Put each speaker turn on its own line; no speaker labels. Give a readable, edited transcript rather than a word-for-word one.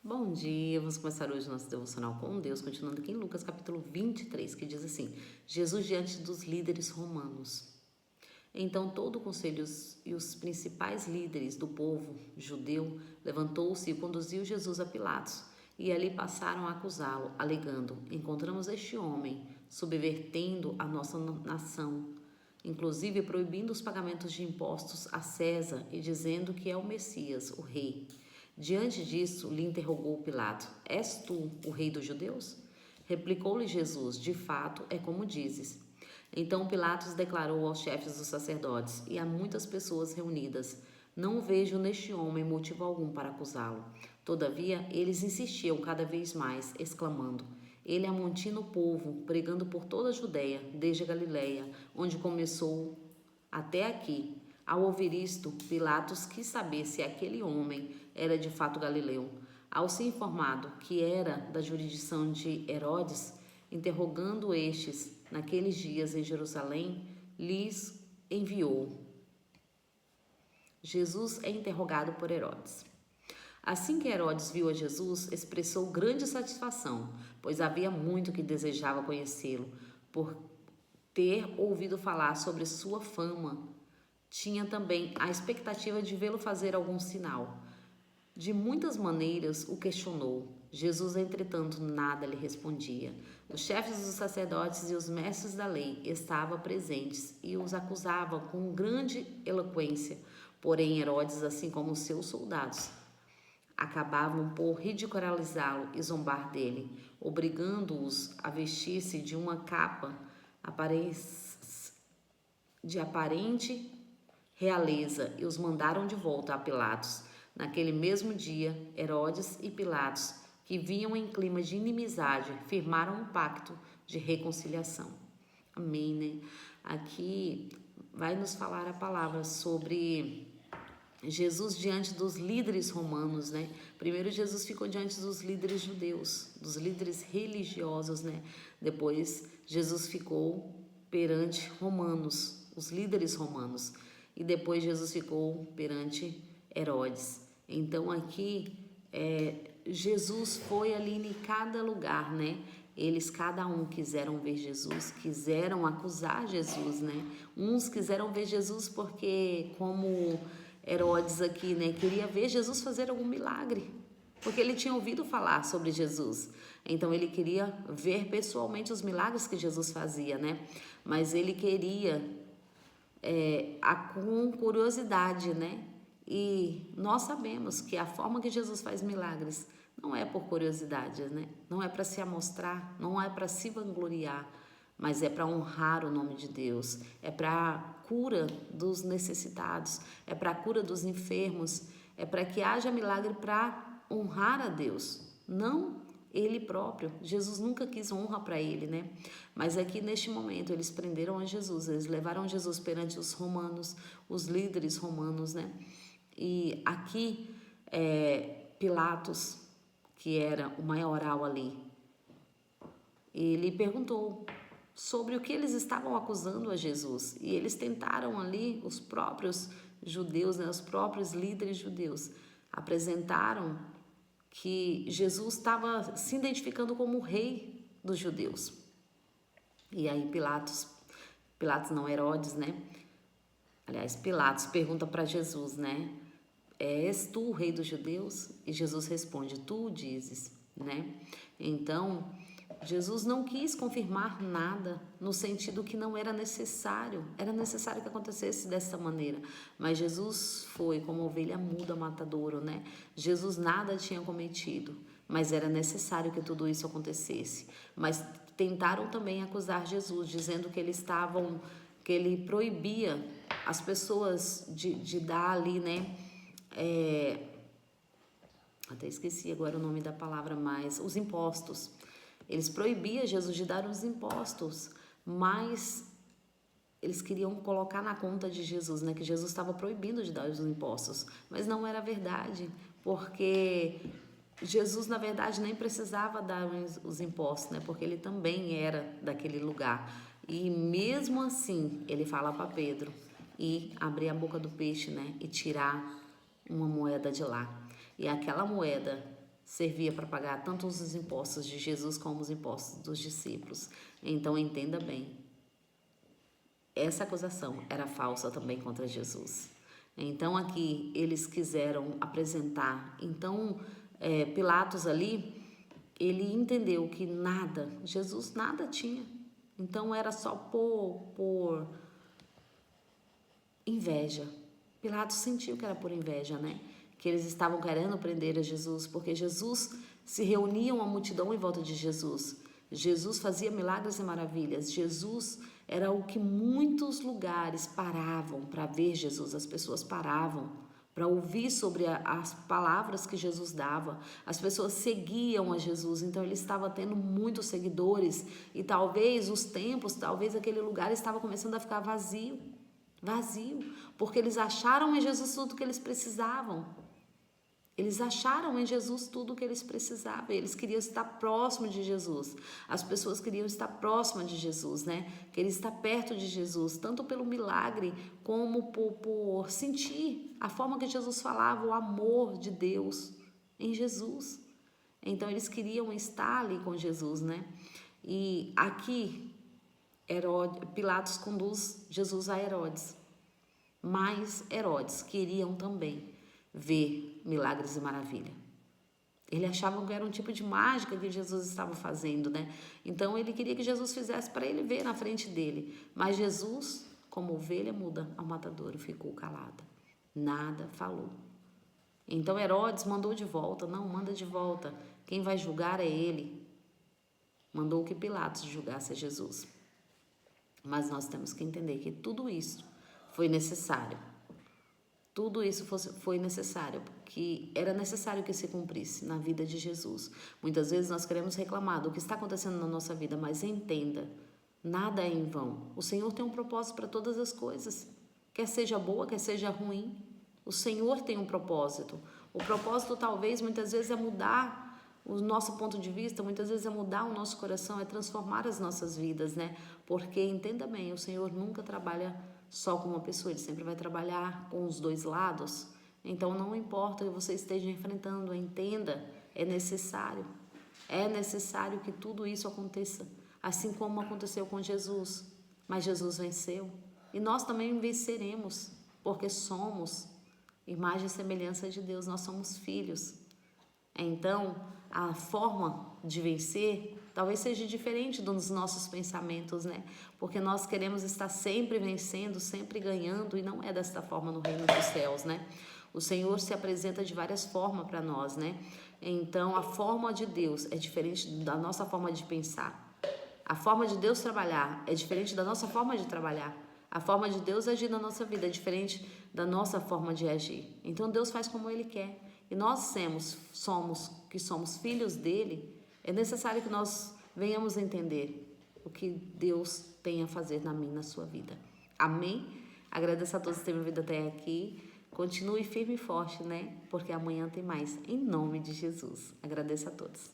Bom dia, vamos começar hoje o nosso devocional com Deus, continuando aqui em Lucas capítulo 23, que diz assim: Jesus diante dos líderes romanos. Então todo o conselho e os principais líderes do povo judeu levantou-se e conduziu Jesus a Pilatos, e ali passaram a acusá-lo, alegando: encontramos este homem subvertendo a nossa nação, inclusive proibindo os pagamentos de impostos a César e dizendo que é o Messias, o rei. Diante disso, lhe interrogou Pilato: És tu o rei dos judeus? Replicou-lhe Jesus: De fato, é como dizes. Então Pilatos declarou aos chefes dos sacerdotes e a muitas pessoas reunidas: Não vejo neste homem motivo algum para acusá-lo. Todavia, eles insistiam cada vez mais, exclamando: Ele amontila o povo, pregando por toda a Judéia, desde a Galiléia, onde começou até aqui. Ao ouvir isto, Pilatos quis saber se aquele homem era de fato galileu. Ao ser informado que era da jurisdição de Herodes, interrogando estes naqueles dias em Jerusalém, lhes enviou. Jesus é interrogado por Herodes. Assim que Herodes viu a Jesus, expressou grande satisfação, pois havia muito que desejava conhecê-lo, por ter ouvido falar sobre sua fama. Tinha também a expectativa de vê-lo fazer algum sinal. De muitas maneiras o questionou. Jesus, entretanto, nada lhe respondia. Os chefes dos sacerdotes e os mestres da lei estavam presentes e os acusavam com grande eloquência. Porém, Herodes, assim como os seus soldados, acabavam por ridicularizá-lo e zombar dele, obrigando-os a vestir-se de uma capa de aparente realeza e os mandaram de volta a Pilatos. Naquele mesmo dia, Herodes e Pilatos, que vinham em clima de inimizade, firmaram um pacto de reconciliação. Amém, né? Aqui vai nos falar a palavra sobre Jesus diante dos líderes romanos, né? Primeiro Jesus ficou diante dos líderes judeus, dos líderes religiosos, né? Depois Jesus ficou perante romanos, os líderes romanos. E depois Jesus ficou perante Herodes. Então aqui Jesus foi ali em cada lugar, né? Eles, cada um, quiseram ver Jesus, quiseram acusar Jesus, né? Uns quiseram ver Jesus porque, como Herodes aqui, né, queria ver Jesus fazer algum milagre, porque ele tinha ouvido falar sobre Jesus. Então ele queria ver pessoalmente os milagres que Jesus fazia, né? Mas ele queria com curiosidade, né? E nós sabemos que a forma que Jesus faz milagres não é por curiosidade, né? Não é para se amostrar, não é para se vangloriar, mas é para honrar o nome de Deus, é para a cura dos necessitados, é para a cura dos enfermos, é para que haja milagre para honrar a Deus, não ele próprio. Jesus nunca quis honra para ele, né? Mas aqui neste momento eles prenderam a Jesus, eles levaram Jesus perante os romanos, os líderes romanos, né? E aqui Pilatos, que era o maioral ali, ele perguntou sobre o que eles estavam acusando a Jesus. E eles tentaram ali, os próprios judeus, né, os próprios líderes judeus, apresentaram que Jesus estava se identificando como o rei dos judeus. E aí Pilatos não, Herodes, né? Aliás, Pilatos pergunta para Jesus, né? És tu o rei dos judeus? E Jesus responde: tu o dizes, né? Então, Jesus não quis confirmar nada no sentido que não era necessário que acontecesse dessa maneira, mas Jesus foi como ovelha muda matadouro, né? Jesus nada tinha cometido, mas era necessário que tudo isso acontecesse. Mas tentaram também acusar Jesus, dizendo que ele proibia as pessoas de dar ali, né? Até esqueci agora o nome da palavra, mas os impostos. Eles proibiam Jesus de dar os impostos, mas eles queriam colocar na conta de Jesus, né, que Jesus estava proibindo de dar os impostos, mas não era verdade, porque Jesus, na verdade, nem precisava dar os impostos, né, porque ele também era daquele lugar. E mesmo assim, ele fala para Pedro ir abrir a boca do peixe, né, e tirar uma moeda de lá. E aquela moeda servia para pagar tanto os impostos de Jesus como os impostos dos discípulos. Então entenda bem, essa acusação era falsa também contra Jesus. Então aqui eles quiseram apresentar, então Pilatos ali, ele entendeu que nada, Jesus nada tinha, então era só por inveja. Pilatos sentiu que era por inveja, né? Que eles estavam querendo prender a Jesus, porque Jesus se reunia uma multidão em volta de Jesus. Jesus fazia milagres e maravilhas. Jesus era o que muitos lugares paravam para ver Jesus. As pessoas paravam para ouvir sobre as palavras que Jesus dava. As pessoas seguiam a Jesus, então ele estava tendo muitos seguidores e talvez os templos, talvez aquele lugar estava começando a ficar vazio, porque eles acharam em Jesus tudo o que eles precisavam. Eles acharam em Jesus tudo o que eles precisavam. Eles queriam estar próximo de Jesus. As pessoas queriam estar próximas de Jesus, né? Queriam estar perto de Jesus, tanto pelo milagre como por sentir a forma que Jesus falava, o amor de Deus em Jesus. Então eles queriam estar ali com Jesus, né? E aqui Pilatos conduz Jesus a Herodes. Mas Herodes queriam também ver milagres e maravilha. Ele achava que era um tipo de mágica que Jesus estava fazendo, né? Então ele queria que Jesus fizesse para ele ver na frente dele. Mas Jesus, como ovelha muda ao matadouro, ficou calado. Nada falou. Então Herodes mandou de volta. Não, manda de volta. Quem vai julgar é ele. Mandou que Pilatos julgasse a Jesus. Mas nós temos que entender que tudo isso foi necessário. Tudo isso foi necessário, porque era necessário que se cumprisse na vida de Jesus. Muitas vezes nós queremos reclamar do que está acontecendo na nossa vida, mas entenda, nada é em vão. O Senhor tem um propósito para todas as coisas, quer seja boa, quer seja ruim. O Senhor tem um propósito. O propósito talvez muitas vezes é mudar o nosso ponto de vista, muitas vezes é mudar o nosso coração, é transformar as nossas vidas, né? Porque entenda bem, o Senhor nunca trabalha só com uma pessoa, ele sempre vai trabalhar com os dois lados. Então não importa o que você esteja enfrentando, entenda, é necessário que tudo isso aconteça, assim como aconteceu com Jesus. Mas Jesus venceu e nós também venceremos, porque somos imagem e semelhança de Deus, nós somos filhos. Então a forma de vencer talvez seja diferente dos nossos pensamentos, né? Porque nós queremos estar sempre vencendo, sempre ganhando, e não é desta forma no reino dos céus, né? O Senhor se apresenta de várias formas para nós, né? Então, a forma de Deus é diferente da nossa forma de pensar. A forma de Deus trabalhar é diferente da nossa forma de trabalhar. A forma de Deus agir na nossa vida é diferente da nossa forma de agir. Então, Deus faz como Ele quer. E nós somos filhos dele, é necessário que nós venhamos entender o que Deus tem a fazer na minha e na sua vida. Amém? Agradeço a todos que têm vindo até aqui. Continue firme e forte, né? Porque amanhã tem mais. Em nome de Jesus. Agradeço a todos.